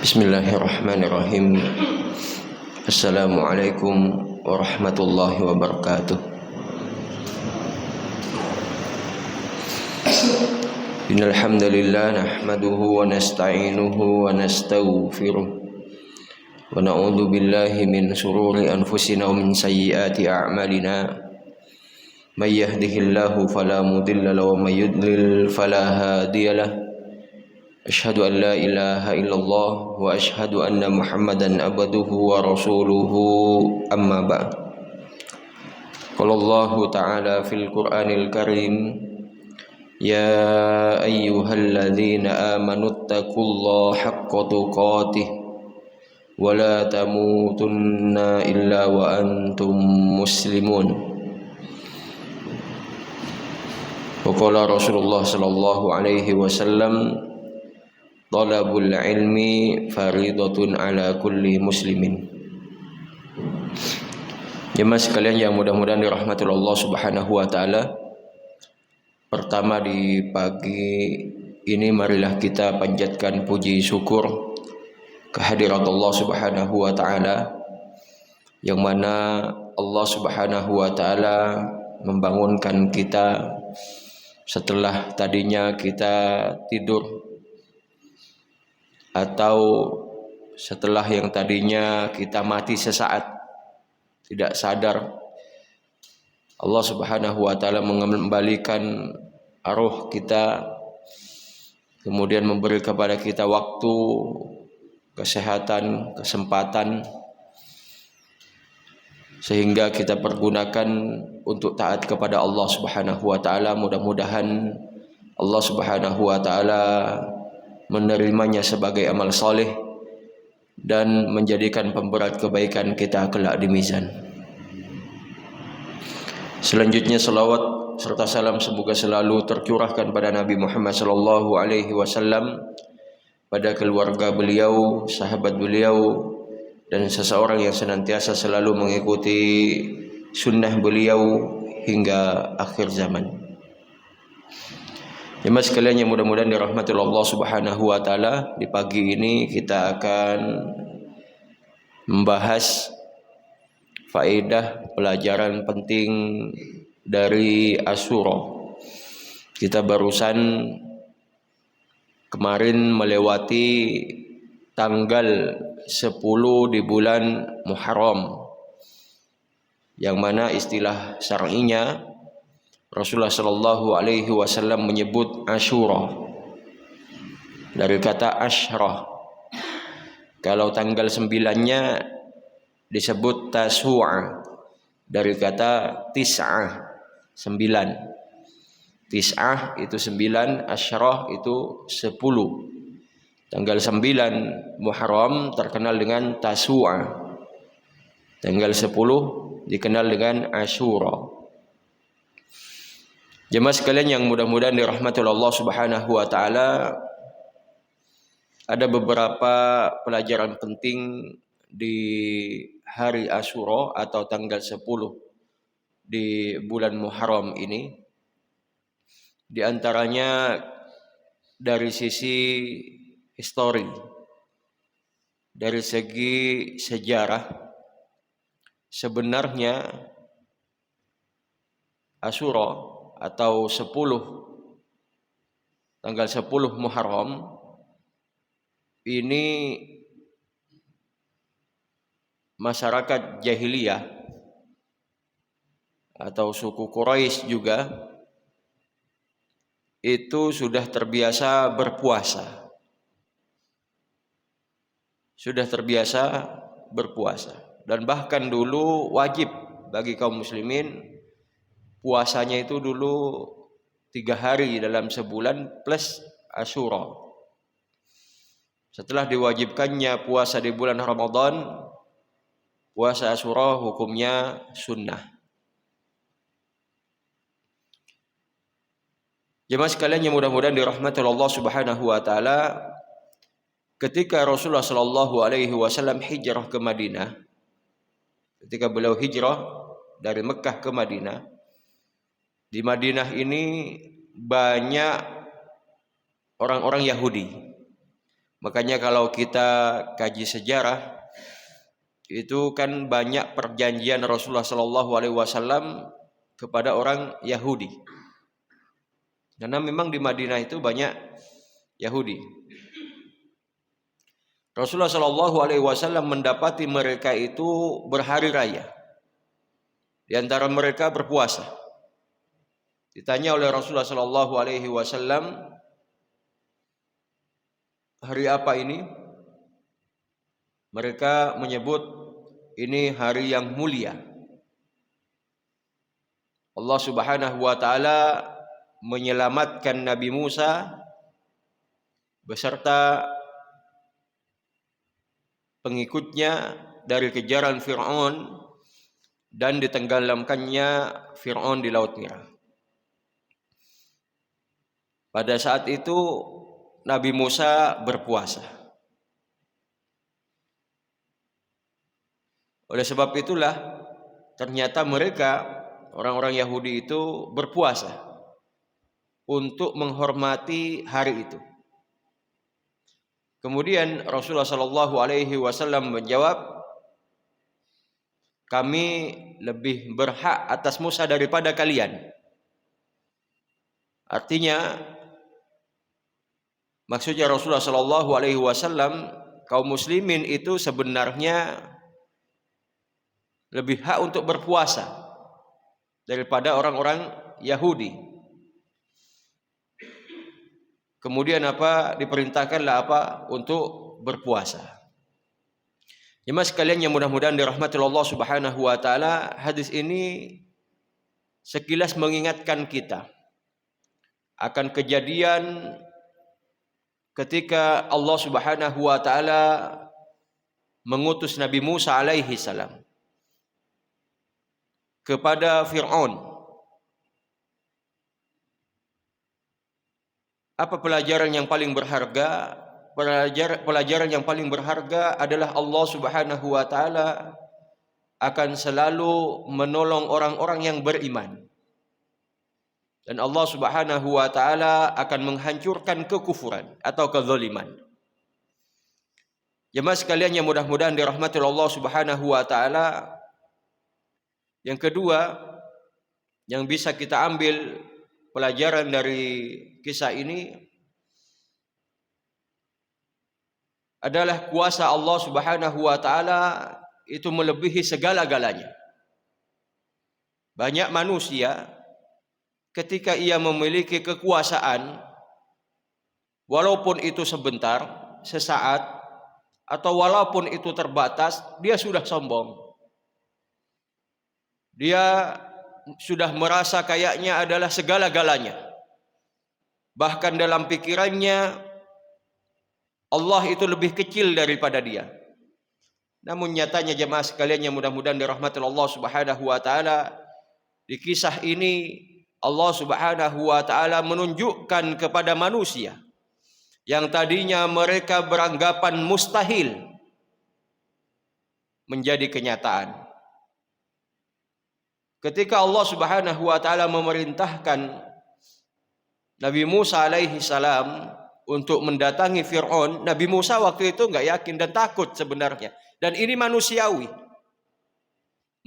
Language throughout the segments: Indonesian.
Bismillahirrahmanirrahim. Assalamualaikum warahmatullahi wabarakatuh. Innal hamdalillah nahmaduhu wa nasta'inuhu wa nastaghfiruh wa na'udzu billahi min shururi anfusina wa min sayyiati a'malina. May yahdihillahu fala mudilla lahu wa may yudlil fala hadiyalah. Asyhadu an la ilaha illallah wa asyhadu anna Muhammadan abduhu wa rasuluhu, amma ba'd. Qala Allah ta'ala fil Qur'anil Karim, ya ayyuhalladzina amanu taqullaha haqqa tuqatih wa la tamutunna illa wa antum muslimun. Wa qala Rasulullah sallallahu alaihi wasallam, talabul ilmi faridatun ala kulli muslimin. Jemaah sekalian yang mudah-mudahan dirahmati Allah Subhanahu wa taala. Pertama di pagi ini marilah kita panjatkan puji syukur kehadirat Allah Subhanahu wa taala, yang mana Allah Subhanahu wa taala membangunkan kita setelah tadinya kita tidur, atau setelah yang tadinya kita mati sesaat tidak sadar. Allah Subhanahu wa taala mengembalikan arwah kita, kemudian memberi kepada kita waktu, kesehatan, kesempatan, sehingga kita pergunakan untuk taat kepada Allah Subhanahu wa taala. Mudah-mudahan Allah Subhanahu wa taala menerimanya sebagai amal soleh dan menjadikan pemberat kebaikan kita kelak di mizan. Selanjutnya salawat serta salam semoga selalu tercurahkan pada Nabi Muhammad sallallahu alaihi wasallam, pada keluarga beliau, sahabat beliau, dan seseorang yang senantiasa selalu mengikuti sunnah beliau hingga akhir zaman. Jemaah sekalian yang mudah-mudahan dirahmati Allah Subhanahu wa taala, di pagi ini kita akan membahas faedah pelajaran penting dari Asyura. Kita barusan kemarin melewati tanggal 10 di bulan Muharram, yang mana istilah syar'inya Rasulullah sallallahu alaihi wasallam menyebut Asyura dari kata asyrah. Kalau tanggal 9-nya disebut Tasu'a dari kata tis'ah, 9. Tis'ah itu 9, asyrah itu 10. Tanggal 9 Muharram terkenal dengan Tasu'a. Tanggal 10 dikenal dengan Asyura. Jemaah sekalian yang mudah-mudahan dirahmati Allah Subhanahu wa taala, ada beberapa pelajaran penting di hari Asyura atau tanggal 10 di bulan Muharram ini. Di antaranya dari sisi histori, dari segi sejarah, sebenarnya Asyura atau tanggal 10 Muharram ini masyarakat jahiliyah atau suku Quraisy juga itu sudah terbiasa berpuasa. Dan bahkan dulu wajib bagi kaum muslimin puasanya itu dulu 3 hari dalam sebulan plus Asyura. Setelah diwajibkannya puasa di bulan Ramadan, puasa Asyura hukumnya sunnah. Jemaah sekalian yang mudah-mudahan dirahmati Allah Subhanahu wa taala, ketika Rasulullah sallallahu alaihi wasallam hijrah ke Madinah, ketika beliau hijrah dari Mekah ke Madinah, di Madinah ini banyak orang-orang Yahudi. Makanya kalau kita kaji sejarah itu kan banyak perjanjian Rasulullah Shallallahu Alaihi Wasallam kepada orang Yahudi. Karena memang di Madinah itu banyak Yahudi. Rasulullah Shallallahu Alaihi Wasallam mendapati mereka itu berhari raya. Di antara mereka berpuasa. Ditanya oleh Rasulullah Shallallahu Alaihi Wasallam, hari apa ini? Mereka menyebut ini hari yang mulia. Allah Subhanahu wa taala menyelamatkan Nabi Musa beserta pengikutnya dari kejaran Fir'aun dan ditenggelamkannya Fir'aun di Laut Merah. Pada saat itu Nabi Musa berpuasa. Oleh sebab itulah ternyata mereka orang-orang Yahudi itu berpuasa untuk menghormati hari itu. Kemudian Rasulullah Shallallahu Alaihi Wasallam menjawab, kami lebih berhak atas Musa daripada kalian. Artinya, maksudnya Rasulullah Shallallahu Alaihi Wasallam, kaum muslimin itu sebenarnya lebih hak untuk berpuasa daripada orang-orang Yahudi. Kemudian diperintahkanlah untuk berpuasa. Jemaah sekalian yang mudah-mudahan dirahmati Allah Subhanahu wa taala, hadis ini sekilas mengingatkan kita akan kejadian ketika Allah Subhanahu wa taala mengutus Nabi Musa alaihi salam kepada Fir'aun. Apa pelajaran yang paling berharga? Pelajaran yang paling berharga adalah Allah Subhanahu wa taala akan selalu menolong orang-orang yang beriman. Dan Allah Subhanahu wa taala akan menghancurkan kekufuran atau kezaliman. Jemaah sekalian yang mudah-mudahan dirahmati Allah Subhanahu wa taala, yang kedua yang bisa kita ambil pelajaran dari kisah ini adalah kuasa Allah Subhanahu wa taala itu melebihi segala-galanya. Banyak manusia ketika ia memiliki kekuasaan, walaupun itu sebentar, sesaat, atau walaupun itu terbatas, dia sudah sombong. Dia sudah merasa kayaknya adalah segala-galanya. Bahkan dalam pikirannya Allah itu lebih kecil daripada dia. Namun nyatanya jemaah sekalian yang mudah-mudahan dirahmati Allah Subhanahu wa taala, di kisah ini Allah Subhanahu wa taala menunjukkan kepada manusia yang tadinya mereka beranggapan mustahil menjadi kenyataan. Ketika Allah Subhanahu wa taala memerintahkan Nabi Musa alaihi salam untuk mendatangi Fir'aun, Nabi Musa waktu itu enggak yakin dan takut sebenarnya. Dan ini manusiawi.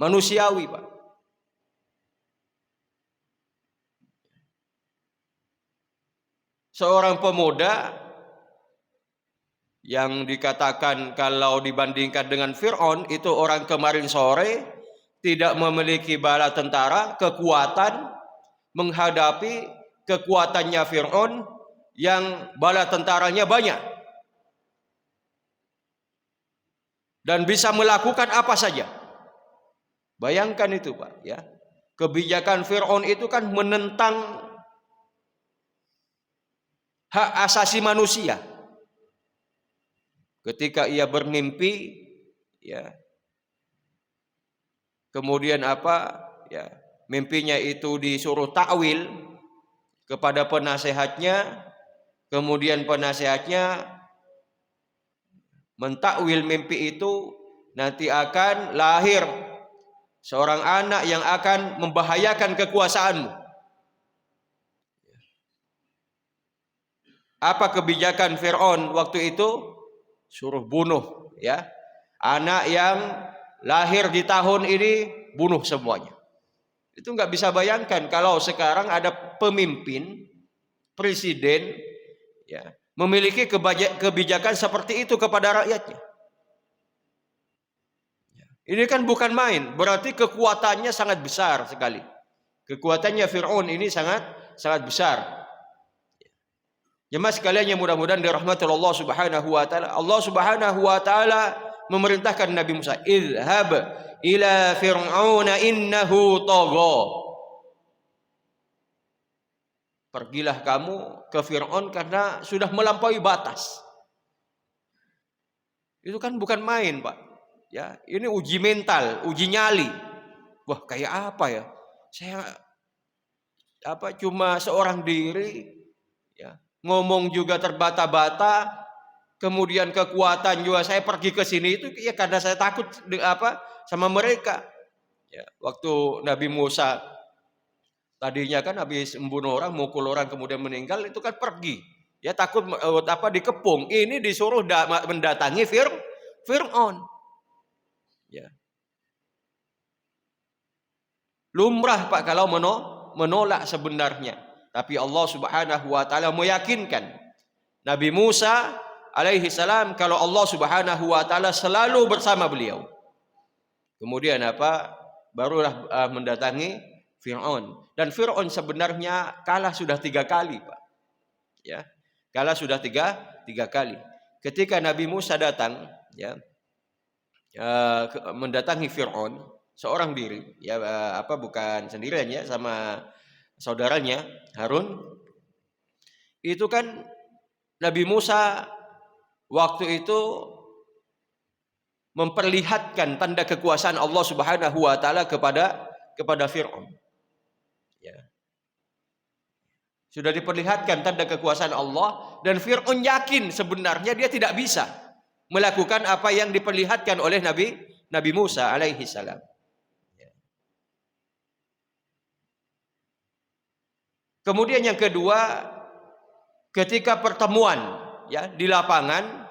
Manusiawi, Pak. Seorang pemuda yang dikatakan kalau dibandingkan dengan Fir'aun itu orang kemarin sore tidak memiliki bala tentara, kekuatan menghadapi kekuatannya Fir'aun yang bala tentaranya banyak dan bisa melakukan apa saja. Bayangkan itu, Pak, ya. Kebijakan Fir'aun itu kan menentang hak asasi manusia. Ketika ia bermimpi, ya, kemudian mimpinya itu disuruh takwil kepada penasehatnya, kemudian penasehatnya mentakwil mimpi itu, nanti akan lahir seorang anak yang akan membahayakan kekuasaanmu. Apa kebijakan Fir'aun waktu itu? Suruh bunuh, ya. Anak yang lahir di tahun ini bunuh semuanya. Itu nggak bisa bayangkan kalau sekarang ada pemimpin, presiden, ya, memiliki kebijakan seperti itu kepada rakyatnya. Ini kan bukan main, berarti kekuatannya sangat besar sekali. Kekuatannya Fir'aun ini sangat besar. Jemaah sekalian yang mudah-mudahan dirahmati Allah Subhanahu wa taala. Allah Subhanahu wa taala memerintahkan Nabi Musa, "Idhhab ila fir'auna innahu tagha." Pergilah kamu ke Fir'aun karena sudah melampaui batas. Itu kan bukan main, Pak. Ya, ini uji mental, uji nyali. Wah, kayak apa ya? Saya cuma seorang diri, ya. Ngomong juga terbata-bata, kemudian kekuatan juga saya pergi ke sini itu ya karena saya takut sama mereka. Ya, waktu Nabi Musa tadinya kan habis membunuh orang, mukul orang kemudian meninggal, itu kan pergi. Ya takut dikepung. Ini disuruh mendatangi Fir'aun. Ya. Lumrah Pak kalau menolak sebenarnya. Tapi Allah Subhanahu wa taala meyakinkan Nabi Musa alaihi salam kalau Allah Subhanahu wa taala selalu bersama beliau. Kemudian barulah mendatangi Fir'aun. Dan Fir'aun sebenarnya kalah sudah 3 kali, Pak. Ya. Kalah sudah tiga kali. Ketika Nabi Musa datang, ya, mendatangi Fir'aun seorang diri, ya, bukan sendirian, ya, sama saudaranya Harun. Itu kan Nabi Musa waktu itu memperlihatkan tanda kekuasaan Allah Subhanahu wa taala kepada Fir'aun. Ya. Sudah diperlihatkan tanda kekuasaan Allah dan Fir'aun yakin sebenarnya dia tidak bisa melakukan apa yang diperlihatkan oleh Nabi Musa alaihi salam. Kemudian yang kedua, ketika pertemuan, ya, di lapangan,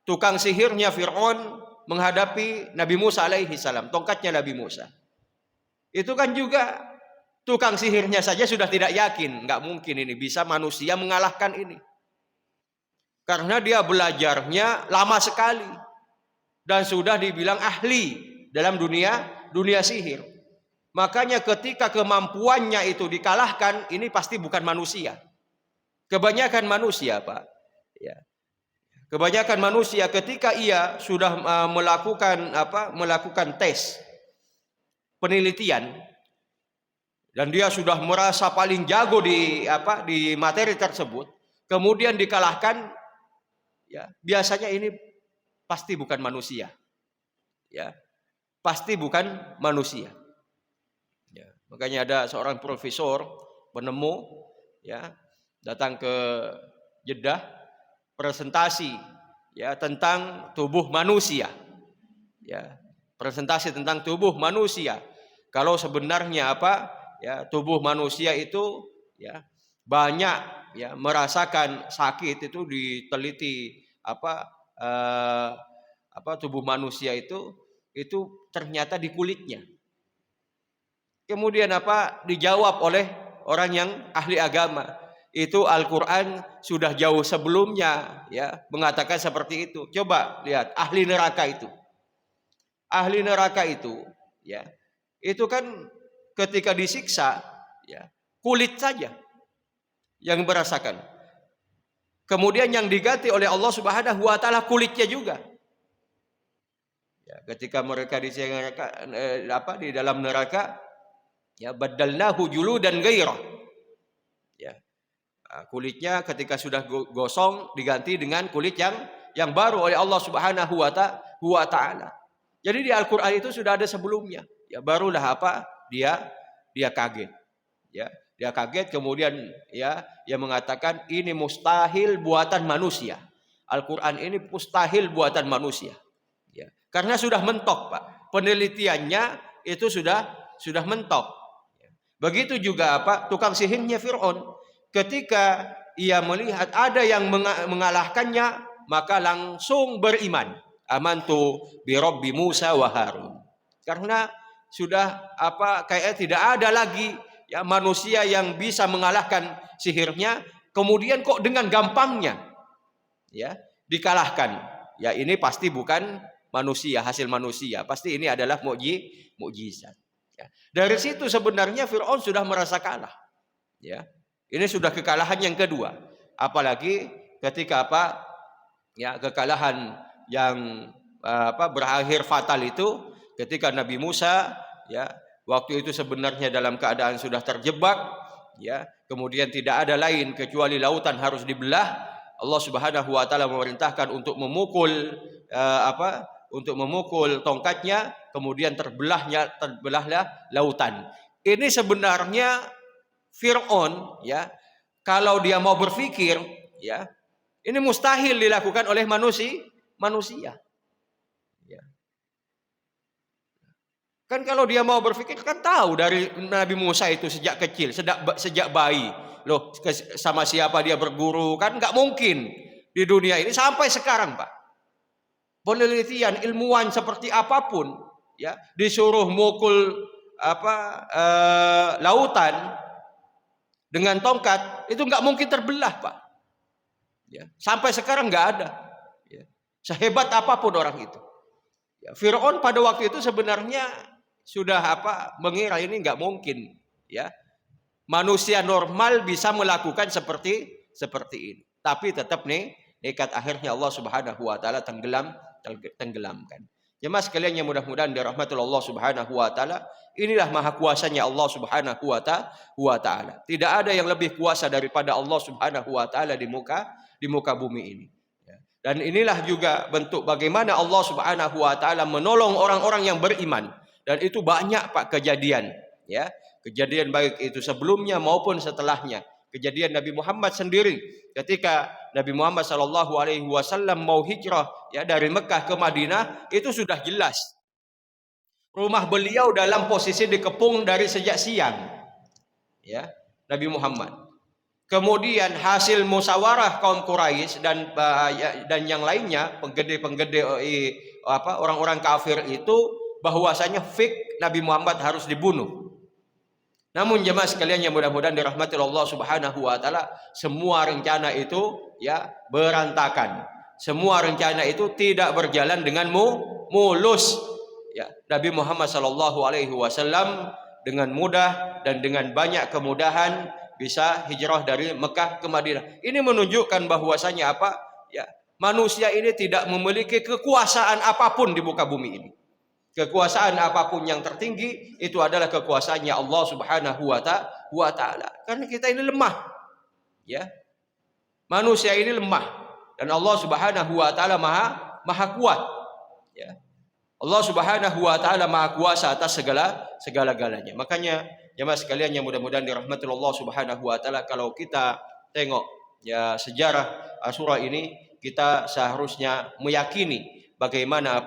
tukang sihirnya Fir'aun menghadapi Nabi Musa alaihi salam, tongkatnya Nabi Musa. Itu kan juga tukang sihirnya saja sudah tidak yakin, nggak mungkin ini bisa manusia mengalahkan ini. Karena dia belajarnya lama sekali dan sudah dibilang ahli dalam dunia sihir. Makanya ketika kemampuannya itu dikalahkan, ini pasti bukan manusia. Kebanyakan manusia, Pak. Ya. Kebanyakan manusia ketika ia sudah melakukan tes penelitian dan dia sudah merasa paling jago di materi tersebut, kemudian dikalahkan, ya, biasanya ini pasti bukan manusia. Ya. Pasti bukan manusia. Ya, makanya ada seorang profesor penemu, ya, datang ke Jeddah presentasi, ya, tentang tubuh manusia. Ya, presentasi tentang tubuh manusia. Kalau sebenarnya ya, tubuh manusia itu, ya, banyak, ya, merasakan sakit itu diteliti tubuh manusia itu ternyata di kulitnya. Kemudian dijawab oleh orang yang ahli agama. Itu Al-Quran sudah jauh sebelumnya, ya, mengatakan seperti itu. Coba lihat ahli neraka itu. Ahli neraka itu, ya, itu kan ketika disiksa, ya, kulit saja yang merasakan. Kemudian yang diganti oleh Allah Subhanahu wa taala kulitnya juga. Ya, ketika mereka di dalam neraka, ya, badalnahu juludan ghairah. Ya. Kulitnya ketika sudah gosong diganti dengan kulit yang baru oleh Allah Subhanahu wa taala. Jadi di Al-Qur'an itu sudah ada sebelumnya. Ya, barulah dia kaget. Ya, dia kaget kemudian, ya, dia mengatakan ini mustahil buatan manusia. Al-Qur'an ini mustahil buatan manusia. Ya. Karena sudah mentok, Pak. Penelitiannya itu sudah mentok. Begitu juga tukang sihirnya Fir'aun. Ketika ia melihat ada yang mengalahkannya, maka langsung beriman. Amantu bi Rabbi Musa wa Harun. Karena sudah kayak tidak ada lagi ya manusia yang bisa mengalahkan sihirnya, kemudian kok dengan gampangnya ya dikalahkan. Ya ini pasti bukan manusia, hasil manusia. Pasti ini adalah mukjizat. Ya. Dari situ sebenarnya Fir'aun sudah merasa kalah. Ya. Ini sudah kekalahan yang kedua. Apalagi ketika kekalahan yang berakhir fatal itu ketika Nabi Musa ya waktu itu sebenarnya dalam keadaan sudah terjebak ya, kemudian tidak ada lain kecuali lautan harus dibelah. Allah Subhanahu wa taala memerintahkan untuk memukul tongkatnya, kemudian terbelahlah lautan. Ini sebenarnya Fir'aun ya, kalau dia mau berpikir ya, ini mustahil dilakukan oleh manusia. Ya. Kan kalau dia mau berpikir kan tahu dari Nabi Musa itu sejak kecil, sejak bayi. Loh, sama siapa dia berguru, kan nggak mungkin di dunia ini sampai sekarang, Pak. Penelitian ilmuwan seperti apapun ya, disuruh mukul lautan dengan tongkat itu nggak mungkin terbelah, Pak. Ya, sampai sekarang nggak ada. Ya. Sehebat apapun orang itu. Ya, Fir'aun pada waktu itu sebenarnya sudah mengira ini nggak mungkin. Ya, manusia normal bisa melakukan seperti ini. Tapi tetap nekat akhirnya Allah Subhanahu Wa Taala tenggelamkan. Jemaah sekalian yang mudah-mudahan dirahmati Allah Subhanahu Wa Taala, inilah maha kuasanya Allah Subhanahu Wa Taala. Tidak ada yang lebih kuasa daripada Allah Subhanahu Wa Taala di muka bumi ini. Dan inilah juga bentuk bagaimana Allah Subhanahu Wa Taala menolong orang-orang yang beriman. Dan itu banyak Pak kejadian, ya. Kejadian baik itu sebelumnya maupun setelahnya. Kejadian Nabi Muhammad sendiri ketika Nabi Muhammad SAW mau hijrah ya dari Mekah ke Madinah, itu sudah jelas. Rumah beliau dalam posisi dikepung dari sejak siang. Ya, Nabi Muhammad. Kemudian hasil musyawarah kaum Quraisy dan yang lainnya, penggede-penggede orang-orang kafir itu bahwasanya fik Nabi Muhammad harus dibunuh. Namun jemaah sekalian yang mudah-mudahan dirahmati Allah Subhanahu Wa Taala, semua rencana itu ya berantakan. Semua rencana itu tidak berjalan dengan mulus. Ya, Nabi Muhammad SAW dengan mudah dan dengan banyak kemudahan bisa hijrah dari Mekah ke Madinah. Ini menunjukkan bahwasanya ya, manusia ini tidak memiliki kekuasaan apapun di muka bumi ini. Kekuasaan apapun yang tertinggi itu adalah kekuasaannya Allah Subhanahu wa Ta'ala. Karena kita ini lemah. Ya. Manusia ini lemah dan Allah Subhanahu wa Ta'ala maha kuat. Ya. Allah Subhanahu wa Ta'ala maha kuasa atas segala-galanya. Makanya jemaah sekalian yang mudah-mudahan dirahmati Allah Subhanahu wa Ta'ala, kalau kita tengok ya sejarah surah ini, kita seharusnya meyakini bagaimana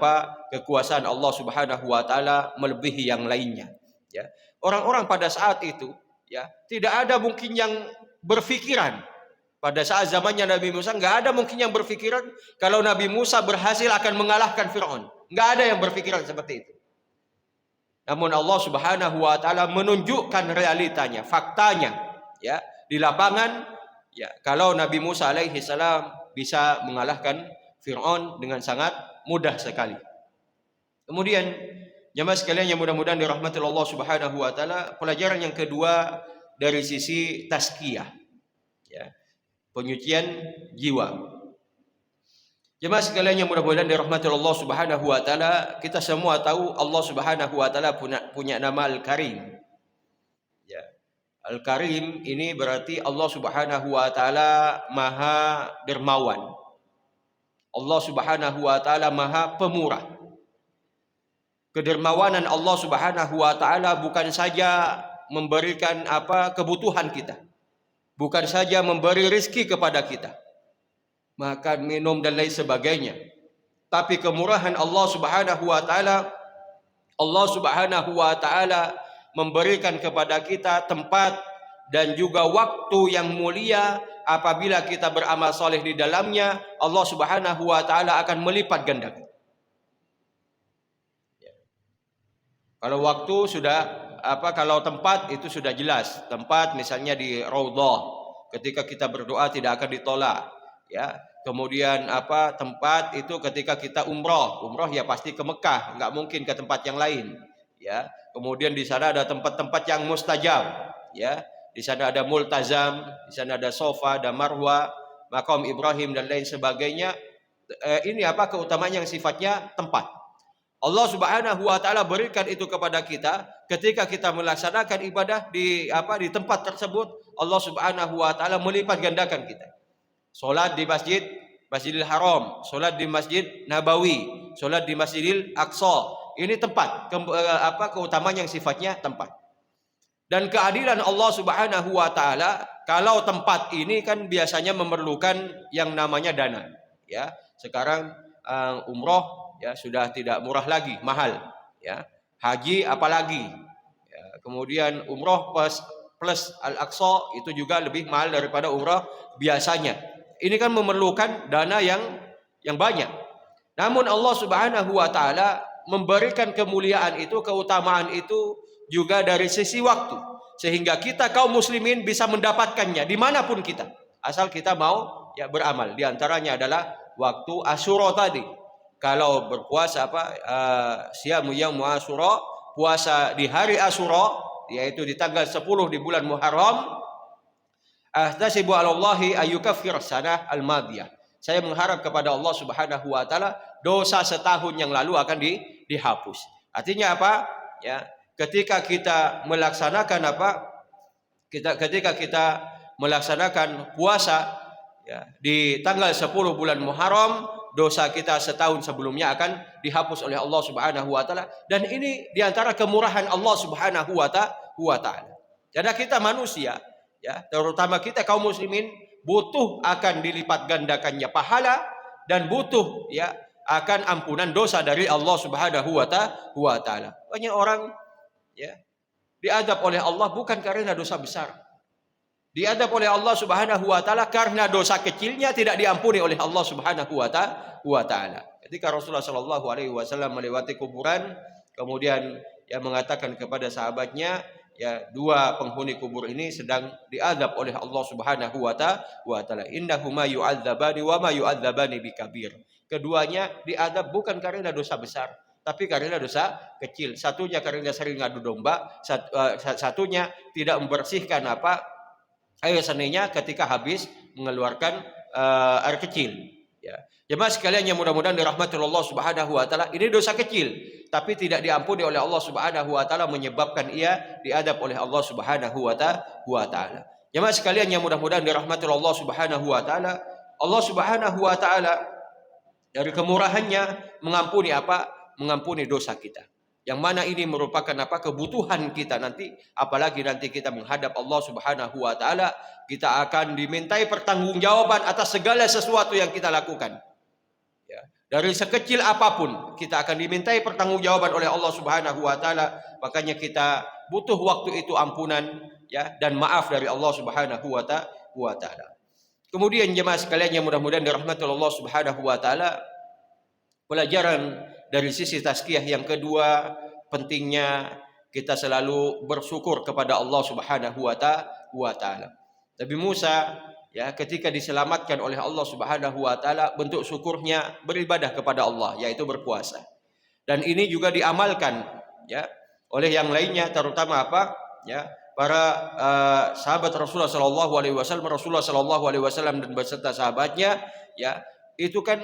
kekuasaan Allah Subhanahu wa Ta'ala melebihi yang lainnya. Ya. Orang-orang pada saat itu ya tidak ada mungkin yang berpikiran pada saat zamannya Nabi Musa, nggak ada mungkin yang berpikiran kalau Nabi Musa berhasil akan mengalahkan Fir'aun. Nggak ada yang berpikiran seperti itu. Namun Allah Subhanahu wa Ta'ala menunjukkan realitanya, faktanya ya di lapangan ya, kalau Nabi Musa alaihi salam bisa mengalahkan Fir'aun dengan sangat mudah sekali. Kemudian jemaah sekalian yang mudah-mudahan dirahmati Allah Subhanahu wa Ta'ala, pelajaran yang kedua dari sisi tazkiyah ya, penyucian jiwa. Jemaah sekalian yang mudah-mudahan dirahmati Allah Subhanahu wa Ta'ala, kita semua tahu Allah Subhanahu wa Ta'ala punya nama Al-Karim. Ya. Al-Karim ini berarti Allah Subhanahu wa Ta'ala maha dermawan. Allah Subhanahu wa Ta'ala maha pemurah. Kedermawanan Allah Subhanahu wa Ta'ala bukan saja memberikan kebutuhan kita, bukan saja memberi rezeki kepada kita, makan, minum dan lain sebagainya, tapi kemurahan Allah Subhanahu wa Ta'ala, Allah Subhanahu wa Ta'ala memberikan kepada kita tempat dan juga waktu yang mulia. Apabila kita beramal soleh di dalamnya, Allah Subhanahu wa taala akan melipat gandakan. Kalau waktu sudah kalau tempat itu sudah jelas. Tempat misalnya di Raudhah, ketika kita berdoa tidak akan ditolak, ya. Kemudian tempat itu ketika kita umroh ya pasti ke Mekah, nggak mungkin ke tempat yang lain, ya. Kemudian di sana ada tempat-tempat yang mustajab, ya. Di sana ada Multazam, di sana ada Sofa, ada Marwa, Maqam Ibrahim dan lain sebagainya. Ini keutamaan yang sifatnya tempat. Allah Subhanahu wa taala berikan itu kepada kita ketika kita melaksanakan ibadah di tempat tersebut. Allah Subhanahu wa taala melipat gandakan kita. Salat di Masjidil Haram, salat di Masjid Nabawi, salat di Masjidil Aqsa. Ini tempat keutamaan yang sifatnya tempat. Dan keadilan Allah Subhanahu wa taala, kalau tempat ini kan biasanya memerlukan yang namanya dana, ya. Sekarang umroh ya sudah tidak murah lagi, mahal, ya. Haji apalagi. Ya. Kemudian umroh plus Al-Aqsa itu juga lebih mahal daripada umroh biasanya. Ini kan memerlukan dana yang banyak. Namun Allah Subhanahu wa taala memberikan kemuliaan itu, keutamaan itu juga dari sisi waktu, sehingga kita kaum muslimin bisa mendapatkannya dimanapun kita, asal kita mau ya beramal. Di antaranya adalah waktu Asyura tadi. Kalau berpuasa siyamu yaum Asyura, puasa di hari Asyura, yaitu di tanggal 10 di bulan Muharram. Ahtasibu 'alallahi ayyukaffir sanah al-madiyah. Saya mengharap kepada Allah Subhanahu wa taala dosa setahun yang lalu akan dihapus. Artinya apa? Ya, ketika kita melaksanakan ketika kita melaksanakan puasa ya, di tanggal 10 bulan Muharram, dosa kita setahun sebelumnya akan dihapus oleh Allah Subhanahu wa taala. Dan ini diantara kemurahan Allah Subhanahu wa taala. Jadi kita manusia, ya, terutama kita kaum muslimin, butuh akan dilipat gandakannya pahala dan butuh ya akan ampunan dosa dari Allah Subhanahu wa taala. Banyak orang ya diadab oleh Allah bukan karena dosa besar. Diadab oleh Allah Subhanahu wa taala karena dosa kecilnya tidak diampuni oleh Allah Subhanahu wa taala. Ketika Rasulullah sallallahu alaihi wasallam melewati kuburan, kemudian yang mengatakan kepada sahabatnya, ya, dua penghuni kubur ini sedang diadab oleh Allah Subhanahu wa taala. Innahuma yu'adzabani wa ma yu'adzabani bikabir. Keduanya diadab bukan karena dosa besar, tapi karena dosa kecil. Satunya karena sering ngadu domba, satunya tidak membersihkan air seninya ketika habis mengeluarkan air kecil. Ya. Jemaah sekalian yang mudah-mudahan dirahmati Allah Subhanahu wa taala, ini dosa kecil tapi tidak diampuni oleh Allah Subhanahu wa taala, menyebabkan ia diadab oleh Allah Subhanahu wa taala. Jemaah sekalian yang mudah-mudahan dirahmati Allah Subhanahu wa taala, Allah Subhanahu wa taala dari kemurahannya mengampuni dosa kita. Yang mana ini merupakan kebutuhan kita nanti, apalagi nanti kita menghadap Allah Subhanahu wa taala, kita akan dimintai pertanggungjawaban atas segala sesuatu yang kita lakukan. Ya, dari sekecil apapun kita akan dimintai pertanggungjawaban oleh Allah Subhanahu wa taala. Makanya kita butuh waktu itu ampunan ya dan maaf dari Allah Subhanahu wa taala. Kemudian jemaah sekalian yang mudah-mudahan dirahmati Allah Subhanahu wa taala, pelajaran dari sisi tazkiyah yang kedua, pentingnya kita selalu bersyukur kepada Allah Subhanahu wa taala. Nabi Musa ya ketika diselamatkan oleh Allah Subhanahu wa taala, bentuk syukurnya beribadah kepada Allah, yaitu berpuasa. Dan ini juga diamalkan ya oleh yang lainnya, terutama para sahabat Rasulullah sallallahu alaihi wasallam dan beserta sahabatnya ya, itu kan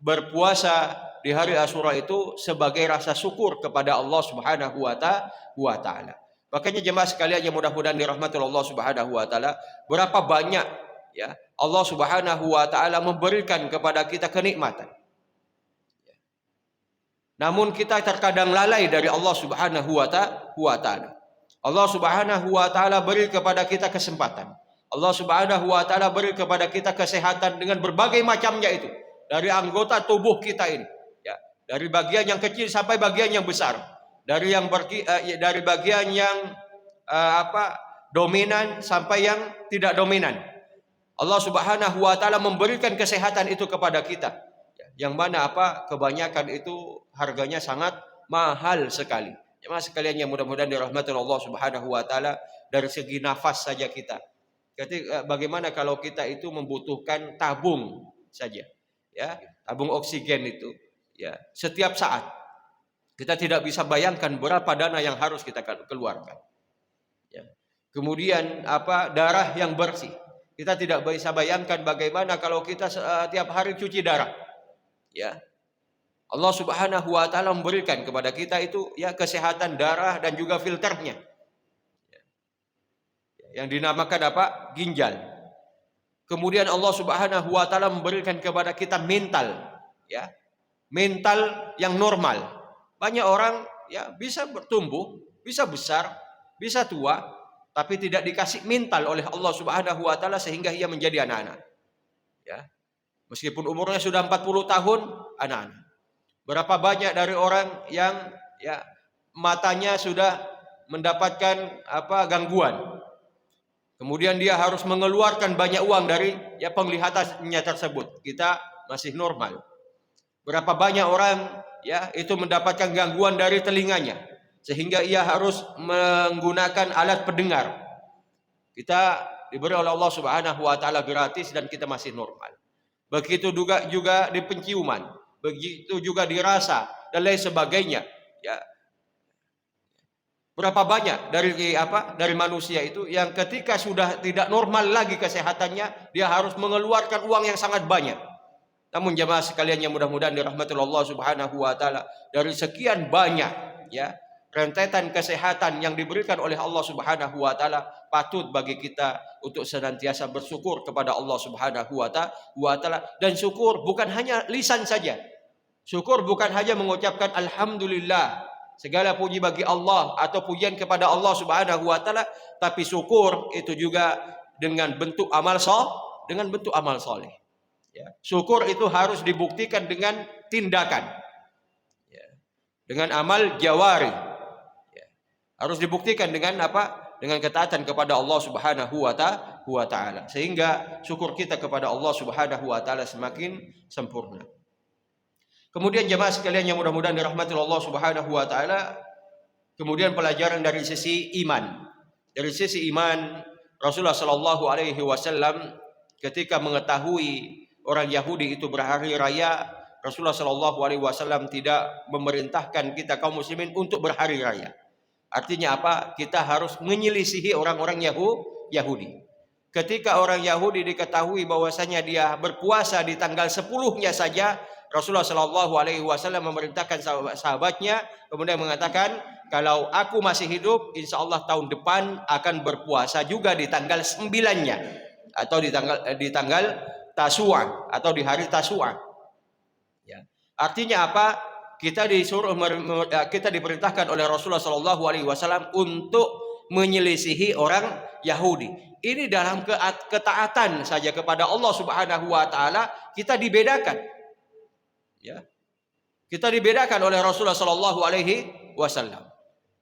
berpuasa di hari Asyura itu sebagai rasa syukur kepada Allah Subhanahu wa taala. Makanya jemaah sekalian yang mudah-mudahan dirahmati Allah Subhanahu wa taala, berapa banyak ya Allah Subhanahu wa taala memberikan kepada kita kenikmatan. Namun kita terkadang lalai dari Allah Subhanahu wa taala. Allah Subhanahu wa taala beri kepada kita kesempatan. Allah Subhanahu wa taala beri kepada kita kesehatan dengan berbagai macamnya itu, dari anggota tubuh kita ini, ya, dari bagian yang kecil sampai bagian yang besar, dari bagian yang dominan sampai yang tidak dominan. Allah Subhanahu wa taala memberikan kesehatan itu kepada kita. Yang mana kebanyakan itu harganya sangat mahal sekali. Jemaah sekalian yang mudah-mudahan dirahmati Allah Subhanahu wa taala, dari segi nafas saja kita. Bagaimana kalau kita itu membutuhkan tabung saja, ya, tabung oksigen itu, ya, setiap saat. Kita tidak bisa bayangkan berapa dana yang harus kita keluarkan. Ya. Kemudian darah yang bersih. Kita tidak bisa bayangkan bagaimana kalau kita setiap hari cuci darah. Ya. Allah Subhanahu wa taala memberikan kepada kita itu ya kesehatan darah dan juga filternya. Yang dinamakan ginjal. Kemudian Allah Subhanahu wa taala memberikan kepada kita mental, ya. Mental yang normal. Banyak orang ya bisa bertumbuh, bisa besar, bisa tua, tapi tidak dikasih mental oleh Allah Subhanahu wa taala sehingga ia menjadi anak-anak. Ya. Meskipun umurnya sudah 40 tahun, anak-anak. Berapa banyak dari orang yang ya matanya sudah mendapatkan gangguan. Kemudian dia harus mengeluarkan banyak uang dari ya penglihatannya tersebut. Kita masih normal. Berapa banyak orang ya itu mendapatkan gangguan dari telinganya sehingga ia harus menggunakan alat pendengar. Kita diberi oleh Allah Subhanahu wa taala gratis dan kita masih normal. Begitu juga di penciuman, begitu juga dirasa dan lain sebagainya, ya. Berapa banyak dari manusia itu yang ketika sudah tidak normal lagi kesehatannya, dia harus mengeluarkan uang yang sangat banyak. Namun jemaah sekalian yang mudah-mudahan dirahmati Allah Subhanahu wa taala, dari sekian banyak ya rentetan kesehatan yang diberikan oleh Allah Subhanahu wa taala, patut bagi kita untuk senantiasa bersyukur kepada Allah Subhanahu wa taala, dan syukur bukan hanya lisan saja. Syukur bukan hanya mengucapkan alhamdulillah, segala puji bagi Allah atau pujian kepada Allah Subhanahu wa taala, tapi syukur itu juga dengan bentuk amal soleh. Ya. Syukur itu harus dibuktikan dengan tindakan, ya. Dengan amal jawari, ya. Harus dibuktikan dengan dengan ketaatan kepada Allah Subhanahu wa taala, sehingga syukur kita kepada Allah Subhanahu wa taala semakin sempurna. Kemudian jemaah sekalian yang mudah-mudahan dirahmati Allah Subhanahu wa taala, kemudian pelajaran dari sisi iman. Dari sisi iman, Rasulullah sallallahu alaihi wasallam ketika mengetahui orang Yahudi itu berhari raya, Rasulullah sallallahu alaihi wasallam tidak memerintahkan kita kaum muslimin untuk berhari raya. Artinya kita harus menyelisihi orang-orang Yahudi. Ketika orang Yahudi diketahui bahwasanya dia berpuasa di tanggal 10-nya saja, Rasulullah Shallallahu Alaihi Wasallam memerintahkan sahabatnya, kemudian mengatakan, kalau aku masih hidup, insya Allah tahun depan akan berpuasa juga di tanggal 9-nya, atau di tanggal Tasu'a, atau di hari Tasu'a. Ya. Artinya kita diperintahkan oleh Rasulullah Shallallahu Alaihi Wasallam untuk menyelisihi orang Yahudi. Ini dalam ketaatan saja kepada Allah Subhanahu Wa Taala kita dibedakan. Ya, kita dibedakan oleh Rasulullah Shallallahu Alaihi Wasallam.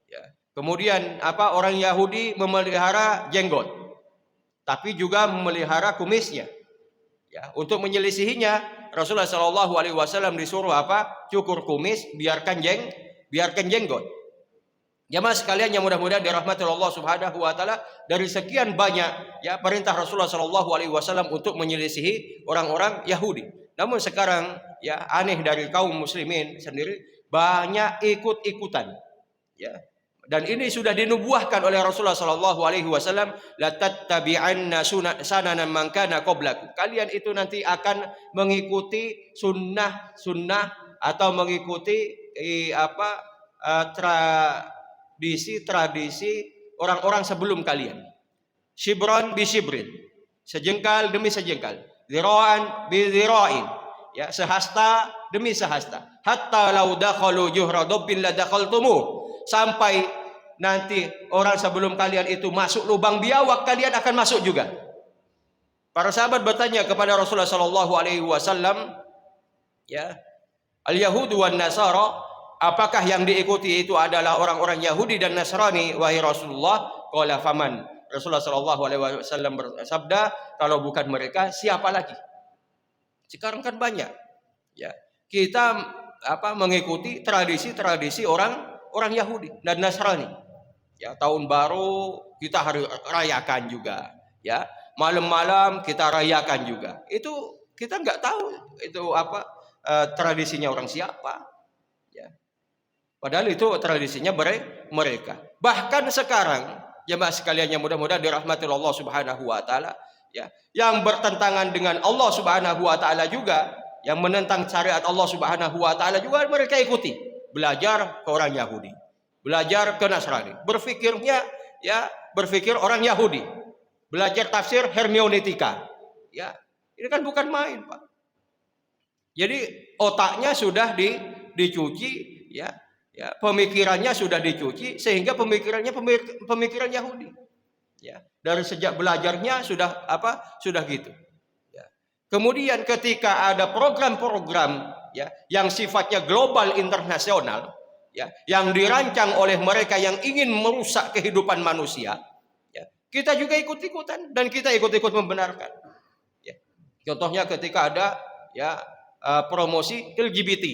Ya. Kemudian orang Yahudi memelihara jenggot, tapi juga memelihara kumisnya. Ya, untuk menyelisihinya, Rasulullah Shallallahu Alaihi Wasallam disuruh cukur kumis, biarkan jenggot. Jamaah sekalian yang mudah-mudahan dirahmati Allah Subhanahu Wa Taala, dari sekian banyak ya perintah Rasulullah Shallallahu Alaihi Wasallam untuk menyelisihi orang-orang Yahudi. Namun sekarang ya aneh dari kaum muslimin sendiri banyak ikut-ikutan, ya. Dan ini sudah dinubuahkan oleh Rasulullah Shallallahu Alaihi Wasallam, la tattabi'anna sanana man kana qablakum. Kalian itu nanti akan mengikuti sunnah atau mengikuti tradisi orang-orang sebelum kalian. Shibran bi shibrin, sejengkal demi sejengkal, zira'an bi zira'in, ya, sehasta demi sehasta. Hatta law dakhalu juhra dabbin la dakhaltumuh. Sampai nanti orang sebelum kalian itu masuk lubang biawak, kalian akan masuk juga. Para sahabat bertanya kepada Rasulullah sallallahu alaihi wasallam, ya, al-yahudu wan nasara, apakah yang diikuti itu adalah orang-orang Yahudi dan Nasrani wahai Rasulullah? Qala faman. Rasulullah Shallallahu Alaihi Wasallam bersabda, kalau bukan mereka siapa lagi? Sekarang kan banyak, ya kita mengikuti tradisi orang Yahudi dan Nasrani. Ya, tahun baru kita harus rayakan juga, ya. Malam-malam kita rayakan juga. Itu kita nggak tahu itu tradisinya orang siapa, ya. Padahal itu tradisinya mereka. Bahkan sekarang, jemaah sekalian yang mudah-mudahan dirahmati Allah Subhanahu wa taala, ya, yang bertentangan dengan Allah Subhanahu wa taala juga, yang menentang syariat Allah Subhanahu wa taala juga mereka ikuti. Belajar ke orang Yahudi, belajar ke Nasrani, berpikir orang Yahudi, belajar tafsir hermeneutika, ya. Ini kan bukan main, Pak. Jadi otaknya sudah dicuci, ya, pemikirannya sudah dicuci sehingga pemikiran Yahudi, ya. Dari sejak belajarnya sudah gitu. Ya. Kemudian ketika ada program-program, ya, yang sifatnya global internasional, ya, yang dirancang oleh mereka yang ingin merusak kehidupan manusia, ya, kita juga ikut-ikutan dan kita ikut-ikut membenarkan. Ya. Contohnya ketika ada, ya, promosi LGBT,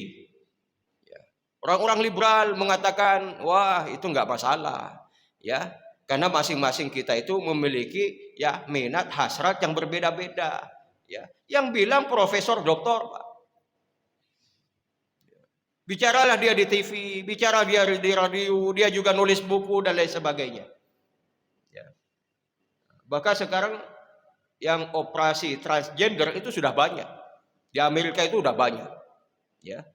ya, orang-orang liberal mengatakan, wah itu nggak masalah, ya, karena masing-masing kita itu memiliki, ya, minat hasrat yang berbeda-beda, ya. Yang bilang profesor doktor, Pak. Bicaralah dia di TV, bicara dia di radio, dia juga nulis buku dan lain sebagainya. Ya. Bahkan sekarang yang operasi transgender itu sudah banyak. Di Amerika itu sudah banyak. Ya.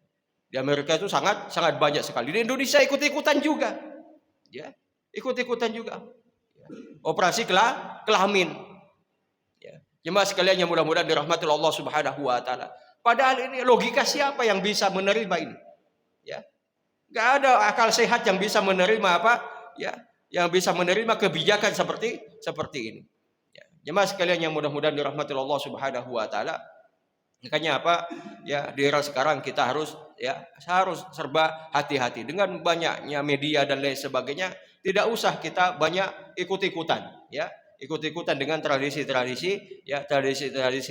Di Amerika itu sangat banyak sekali. Di Indonesia ikut-ikutan juga. Ya. Ikut-ikutan juga. Ya. Operasi kelamin. Ya. Jemaah sekalian yang mudah-mudahan dirahmati Allah Subhanahu wa taala. Padahal ini logika siapa yang bisa menerima ini? Ya, nggak ada akal sehat yang bisa menerima yang bisa menerima kebijakan seperti ini. Ya, jemaah sekalian yang mudah-mudahan dirahmati Allah Subhanahu wa taala. Makanya ya, di era sekarang kita harus serba hati-hati dengan banyaknya media dan lain sebagainya. Tidak usah kita banyak ikut-ikutan, ya. Ikut-ikutan dengan tradisi-tradisi